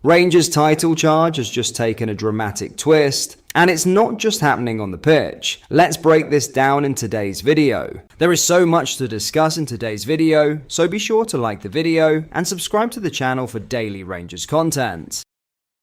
Rangers' title charge has just taken a dramatic twist, and it's not just happening on the pitch. Let's break this down in today's video. There is so much to discuss in today's video, so be sure to like the video and subscribe to the channel for daily Rangers content.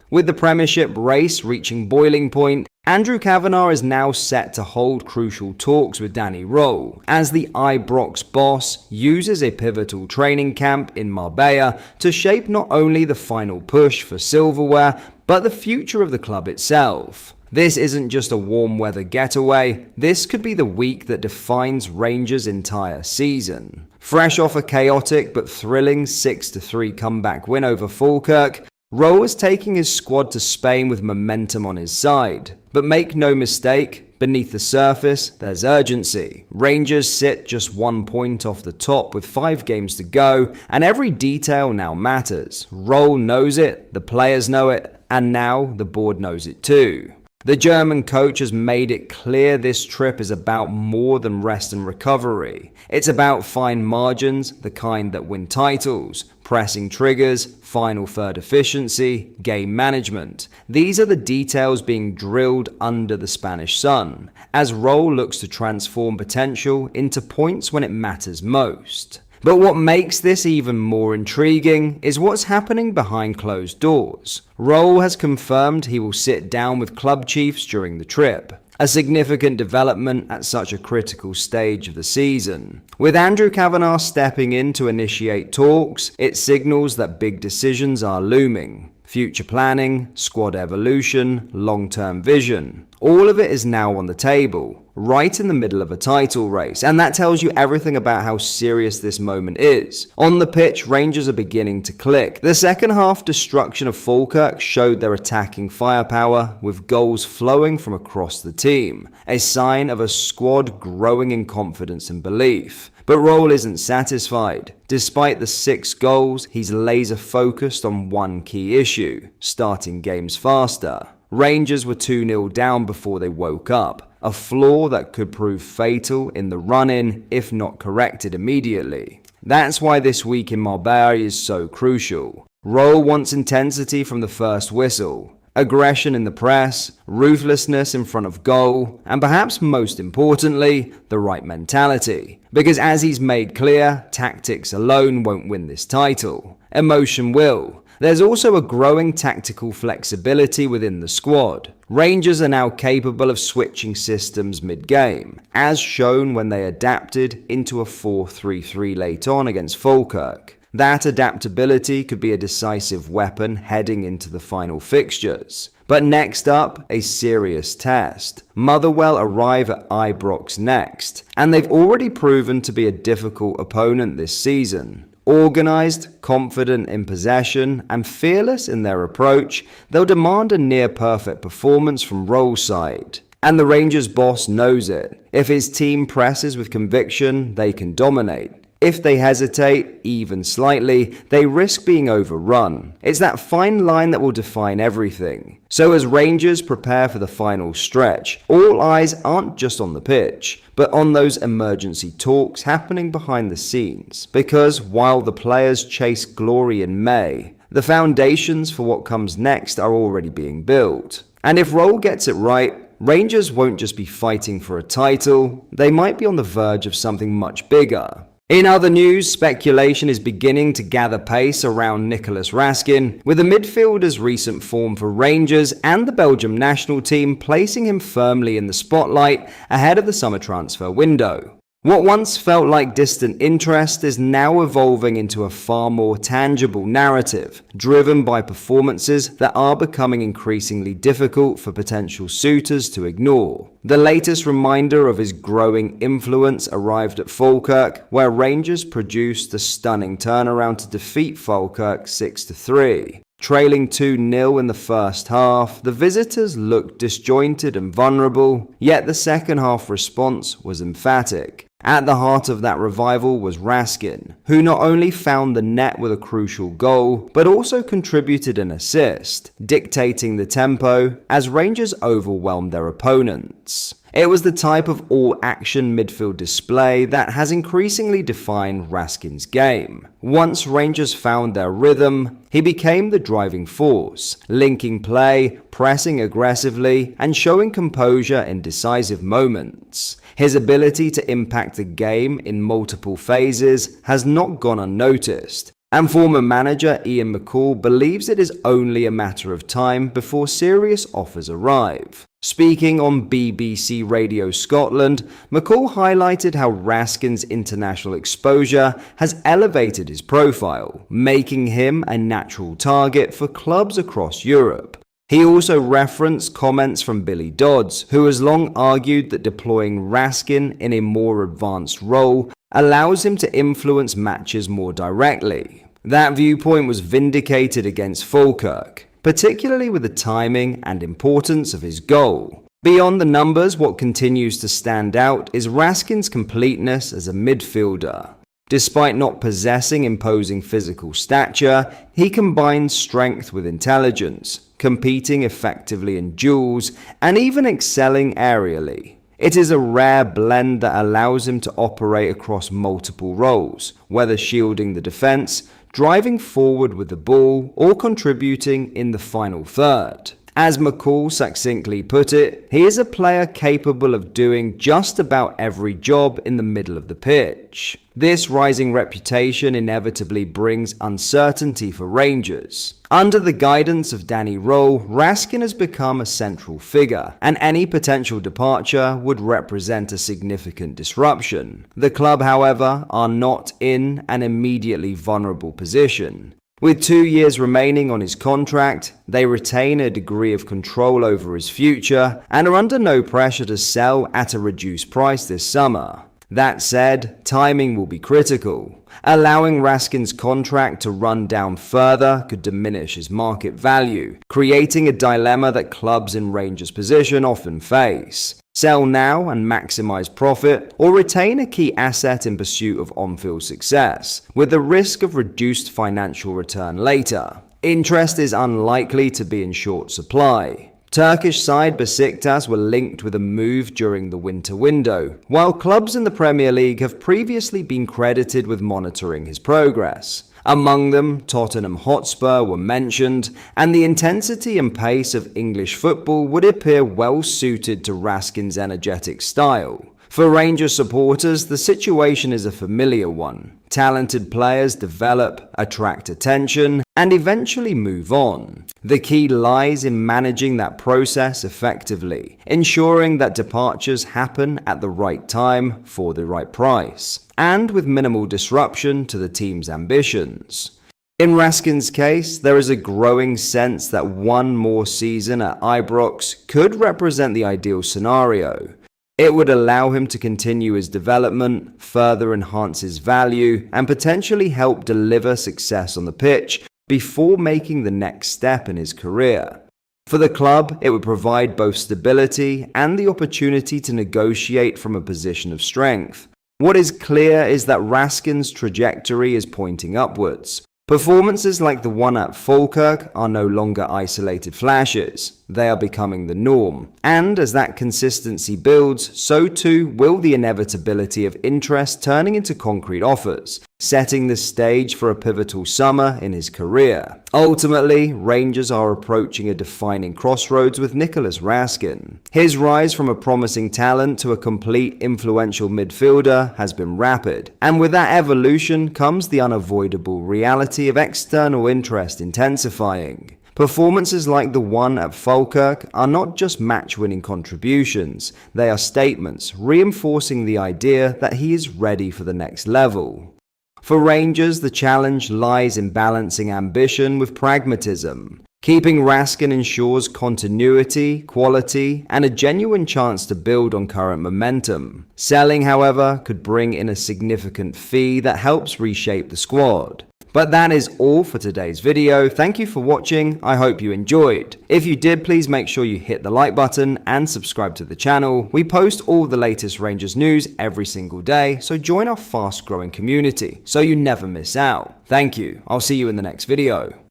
With the Premiership race reaching boiling point, Andrew Cavanagh is now set to hold crucial talks with Danny Rohl as the Ibrox boss uses a pivotal training camp in Marbella to shape not only the final push for silverware, but the future of the club itself. This isn't just a warm weather getaway, this could be the week that defines Rangers' entire season. Fresh off a chaotic but thrilling 6-3 comeback win over Falkirk, Rohl is taking his squad to Spain with momentum on his side. But make no mistake, beneath the surface, there's urgency. Rangers sit just 1 point off the top with 5 games to go, and every detail now matters. Rohl knows it, the players know it, and now the board knows it too. The German coach has made it clear this trip is about more than rest and recovery. It's about fine margins, the kind that win titles, pressing triggers, final third efficiency, game management. These are the details being drilled under the Spanish sun, as Rohl looks to transform potential into points when it matters most. But what makes this even more intriguing is what's happening behind closed doors. Rohl has confirmed he will sit down with club chiefs during the trip, a significant development at such a critical stage of the season. With Andrew Cavanagh stepping in to initiate talks, it signals that big decisions are looming. Future planning, squad evolution, long-term vision. All of it is now on the table, right in the middle of a title race, and that tells you everything about how serious this moment is. On the pitch, Rangers are beginning to click. The second half destruction of Falkirk showed their attacking firepower, with goals flowing from across the team, a sign of a squad growing in confidence and belief. But Rohl isn't satisfied. Despite the 6 goals, he's laser focused on one key issue: starting games faster. Rangers were 2-0 down before they woke up, a flaw that could prove fatal in the run-in if not corrected immediately. That's why this week in Marbella is so crucial. Rohl wants intensity from the first whistle, aggression in the press, ruthlessness in front of goal, and perhaps most importantly, the right mentality. Because as he's made clear, tactics alone won't win this title. Emotion will. There's also a growing tactical flexibility within the squad. Rangers are now capable of switching systems mid-game, as shown when they adapted into a 4-3-3 late on against Falkirk. That adaptability could be a decisive weapon heading into the final fixtures. But next up, a serious test. Motherwell arrive at Ibrox next, and they've already proven to be a difficult opponent this season. Organised, confident in possession, and fearless in their approach, they'll demand a near-perfect performance from Rohl's side. And the Rangers boss knows it. If his team presses with conviction, they can dominate. If they hesitate, even slightly, they risk being overrun. It's that fine line that will define everything. So as Rangers prepare for the final stretch, all eyes aren't just on the pitch, but on those emergency talks happening behind the scenes. Because while the players chase glory in May, the foundations for what comes next are already being built. And if Rohl gets it right, Rangers won't just be fighting for a title, they might be on the verge of something much bigger. In other news, speculation is beginning to gather pace around Nicolas Raskin, with the midfielder's recent form for Rangers and the Belgium national team placing him firmly in the spotlight ahead of the summer transfer window. What once felt like distant interest is now evolving into a far more tangible narrative, driven by performances that are becoming increasingly difficult for potential suitors to ignore. The latest reminder of his growing influence arrived at Falkirk, where Rangers produced a stunning turnaround to defeat Falkirk 6-3. Trailing 2-0 in the first half, the visitors looked disjointed and vulnerable, yet the second half response was emphatic. At the heart of that revival was Raskin, who not only found the net with a crucial goal, but also contributed an assist, dictating the tempo as Rangers overwhelmed their opponents. It was the type of all-action midfield display that has increasingly defined Raskin's game. Once Rangers found their rhythm, he became the driving force, linking play, pressing aggressively, and showing composure in decisive moments. His ability to impact the game in multiple phases has not gone unnoticed, and former manager Ian McCall believes it is only a matter of time before serious offers arrive. Speaking on BBC Radio Scotland, McCall highlighted how Raskin's international exposure has elevated his profile, making him a natural target for clubs across Europe. He also referenced comments from Billy Dodds, who has long argued that deploying Raskin in a more advanced role allows him to influence matches more directly. That viewpoint was vindicated against Falkirk, particularly with the timing and importance of his goal. Beyond the numbers, what continues to stand out is Raskin's completeness as a midfielder. Despite not possessing imposing physical stature, he combines strength with intelligence, competing effectively in duels, and even excelling aerially. It is a rare blend that allows him to operate across multiple roles, whether shielding the defense, driving forward with the ball, or contributing in the final third. As McCall succinctly put it, he is a player capable of doing just about every job in the middle of the pitch. This rising reputation inevitably brings uncertainty for Rangers. Under the guidance of Danny Rohl, Raskin has become a central figure, and any potential departure would represent a significant disruption. The club, however, are not in an immediately vulnerable position. With 2 years remaining on his contract, they retain a degree of control over his future and are under no pressure to sell at a reduced price this summer. That said, timing will be critical. Allowing Raskin's contract to run down further could diminish his market value, creating a dilemma that clubs in Rangers' position often face. Sell now and maximize profit, or retain a key asset in pursuit of on-field success, with the risk of reduced financial return later. Interest is unlikely to be in short supply. Turkish side Besiktas were linked with a move during the winter window, while clubs in the Premier League have previously been credited with monitoring his progress. Among them, Tottenham Hotspur were mentioned, and the intensity and pace of English football would appear well suited to Raskin's energetic style. For Rangers supporters, the situation is a familiar one. Talented players develop, attract attention, and eventually move on. The key lies in managing that process effectively, ensuring that departures happen at the right time for the right price, and with minimal disruption to the team's ambitions. In Raskin's case, there is a growing sense that one more season at Ibrox could represent the ideal scenario. It would allow him to continue his development, further enhance his value, and potentially help deliver success on the pitch before making the next step in his career. For the club, it would provide both stability and the opportunity to negotiate from a position of strength. What is clear is that Raskin's trajectory is pointing upwards. Performances like the one at Falkirk are no longer isolated flashes. They are becoming the norm. And as that consistency builds, so too will the inevitability of interest turning into concrete offers, setting the stage for a pivotal summer in his career. Ultimately, Rangers are approaching a defining crossroads with Nicholas Raskin. His rise from a promising talent to a complete influential midfielder has been rapid, and with that evolution comes the unavoidable reality of external interest intensifying. Performances like the one at Falkirk are not just match-winning contributions, they are statements reinforcing the idea that he is ready for the next level. For Rangers, the challenge lies in balancing ambition with pragmatism. Keeping Raskin ensures continuity, quality, and a genuine chance to build on current momentum. Selling, however, could bring in a significant fee that helps reshape the squad. But that is all for today's video. Thank you for watching. I hope you enjoyed. If you did, please make sure you hit the like button and subscribe to the channel. We post all the latest Rangers news every single day, so join our fast growing community so you never miss out. Thank you. I'll see you in the next video.